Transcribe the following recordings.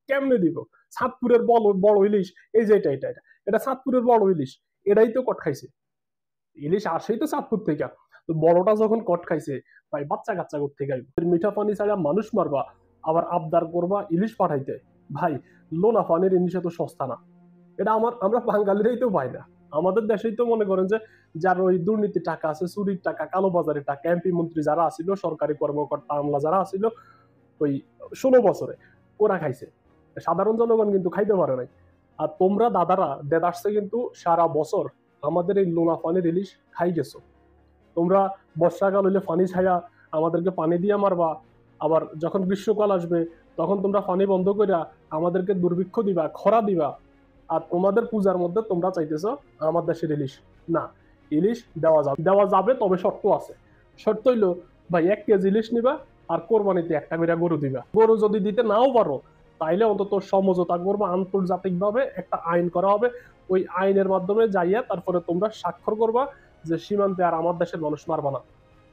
কেমনে দিব? চাঁদপুরের বড় বড় ইলিশ, এই যে এটা চাঁদপুরের বড় ইলিশ, এটাই তো কট খাইছে। ইলিশ আসেই তো চাঁদপুর থেকে। তো বড়টা যখন কট খাইছে, ভাই বাচ্চা কাচ্চা করতে গাইব মিঠা পানি ছাড়া মানুষ মারবা, আবার আবদার করবা ইলিশ পাঠাইতে। ভাই লোনা পানির ইলিশ তো সস্তা না। এটা আমরা বাঙালিরাই তো পাই না। আমাদের দেশেই তো মনে করেন যে যার ওই দুর্নীতি টাকা আছে, চুরির টাকা, কালোবাজারের টাকা, এমপি মন্ত্রী যারা আছিল, সরকারি কর্মকর্তা আমলা যারা আছিল ওই 16 বছরে, ওরা খাইছে। সাধারণ জনগণ কিন্তু খাইতে পারে নাই। আর তোমরা দাদারা দেদারসে কিন্তু সারা বছর আমাদের এই লোনা পানির ইলিশ খাই গেছো। তোমরা বর্ষাকাল হইলে পানি ছায়া আমাদেরকে পানি দিয়ে মারবা, আবার যখন গ্রীষ্মকাল আসবে তখন তোমরা পানি বন্ধ করিয়া আমাদেরকে দুর্ভিক্ষ দিবা, খরা দিবা। আর তোমাদের পূজার মধ্যে তোমরা চাইতেছ আমার দেশের ইলিশ না। ইলিশ দেওয়া যাবে, তবে শর্ত আছে। শর্ত হইলো ভাই 1 কেজি ইলিশ নিবা, আর কোরবানিতে একটা করে গরু দিবা। গরু যদি দিতে নাও পারো তাইলে অন্তত সমঝোতা করবো, আন্তর্জাতিক ভাবে একটা আইন করা হবে। ওই আইনের মাধ্যমে যাইয়া তারপরে তোমরা স্বাক্ষর করবা যে সীমান্তে আর আমার দেশের মানুষ মারবা না।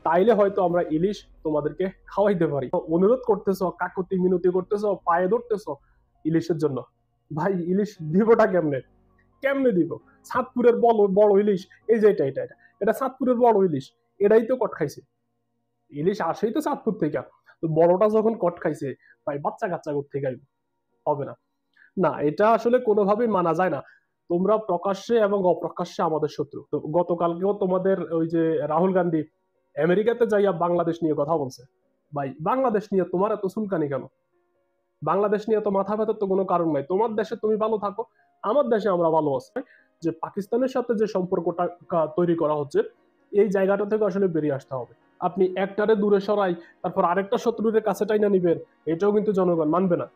তাইলে হয়তো আমরা ইলিশ তোমাদেরকে খাওয়াইতে পারি। অনুরোধ করতেছ, কাকুতি মিনতি করতেছ, পায়ে ধরতেছ ইলিশের জন্য। ভাই ইলিশ দিবটা কেমনে দিব? চাঁদপুরের বড় বড় ইলিশ, এই যে এটা চাঁদপুরের বড় ইলিশ, এটাই তো কট খাইছে। ইলিশ আসেই তো চাঁদপুর থেকে। তো বড়টা যখন কট খাইছে, ভাই বাচ্চা কাচ্চা করতে গাইব, হবে না। না, এটা আসলে কোনোভাবেই মানা যায় না। তোমরা প্রকাশ্যে এবং অপ্রকাশ্যে আমাদের শত্রু। তো গতকালকেও তোমাদের ওই যে রাহুল গান্ধী আমেরিকাতে যাইয়া বাংলাদেশ নিয়ে কথা বলছে। ভাই বাংলাদেশ নিয়ে তোমার এত চুলকানি কেন? বাংলাদেশ নিয়ে তো মাথা ব্যথার তো কোনো কারণ নাই। তোমার দেশে তুমি ভালো থাকো, আমার দেশে আমরা ভালো আছি। যে পাকিস্তানের সাথে যে সম্পর্কটা তৈরি করা হচ্ছে, এই জায়গাটা থেকে আসলে বেরিয়ে আসতে হবে। আপনি একটারে দূরে সরাই তারপর আরেকটা শত্রুরের কাছে টাইনা নিবেন, এটাও কিন্তু জনগণ মানবে না।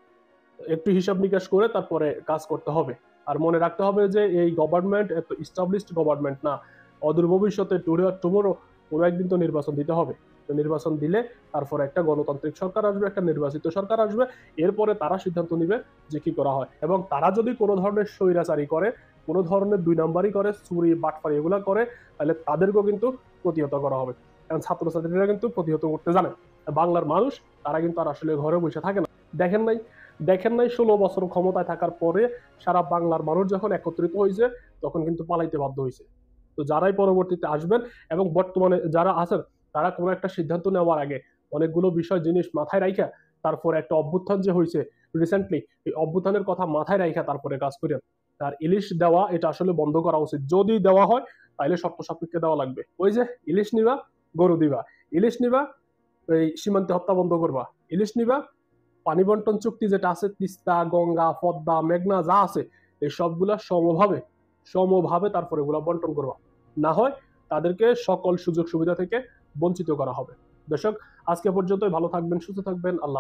একটু হিসাব নিকাশ করে তারপরে কাজ করতে হবে। আর মনে রাখতে হবে যে এই গভর্নমেন্ট এত ইস্টাবলিশড গভর্নমেন্ট না। অদূর ভবিষ্যতে টুমোরো কোনো একদিন তো নির্বাচন দিতে হবে। তো নির্বাচন দিলে তারপরে একটা গণতান্ত্রিক সরকার আসবে, একটা নির্বাচিত সরকার আসবে। এরপরে তারা সিদ্ধান্ত নিবে যে কি করা হয়। এবং তারা যদি কোনো ধরনের স্বৈরাচারী করে, কোনো ধরনের 2 নাম্বারই করে, চুরি বাটফারি এগুলা করে, তাহলে তাদেরকেও কিন্তু প্রতিহত করা হবে। কারণ ছাত্রছাত্রীরা কিন্তু প্রতিহত করতে জানে। বাংলার মানুষ তারা কিন্তু আর আসলে ঘরে বসে থাকে না। দেখেন নাই 16 বছর ক্ষমতায় থাকার পরে সারা বাংলার মানুষ যখন একত্রিত হয়েছে, তখন কিন্তু পালাইতে বাধ্য হয়েছে। তো যারাই পরবর্তীতে আসবেন এবং বর্তমানে যারা আছেন, তারা কোনো একটা সিদ্ধান্ত নেওয়ার আগে অনেকগুলো বিষয় জিনিস মাথায় রাখা, তারপরে একটা অভ্যুত্থান যে হয়েছে রিসেন্টলি, এই অভ্যুত্থানের কথা মাথায় রাখা তারপরে কাজ করেন। আর ইলিশ দেওয়া এটা আসলে বন্ধ করা উচিত। যদি দেওয়া হয় তাহলে শর্ত সাপেক্ষে দেওয়া লাগবে। ওই যে ইলিশ নিবা, গরু দিবা। ইলিশ নিবা, এই সীমান্তে হত্যা বন্ধ করবা। ইলিশ নিবা, পানি বন্টন চুক্তি যেটা আছে, তিস্তা, গঙ্গা, পদ্মা, মেঘনা যা আছে, এই সবগুলা সমভাবে তারপরে এগুলা বন্টন করবা। না হয় তাদেরকে সকল সুযোগ সুবিধা থেকে বঞ্চিত করা হবে। দর্শক, আজকে পর্যন্তই। ভালো থাকবেন, সুস্থ থাকবেন। আল্লাহ।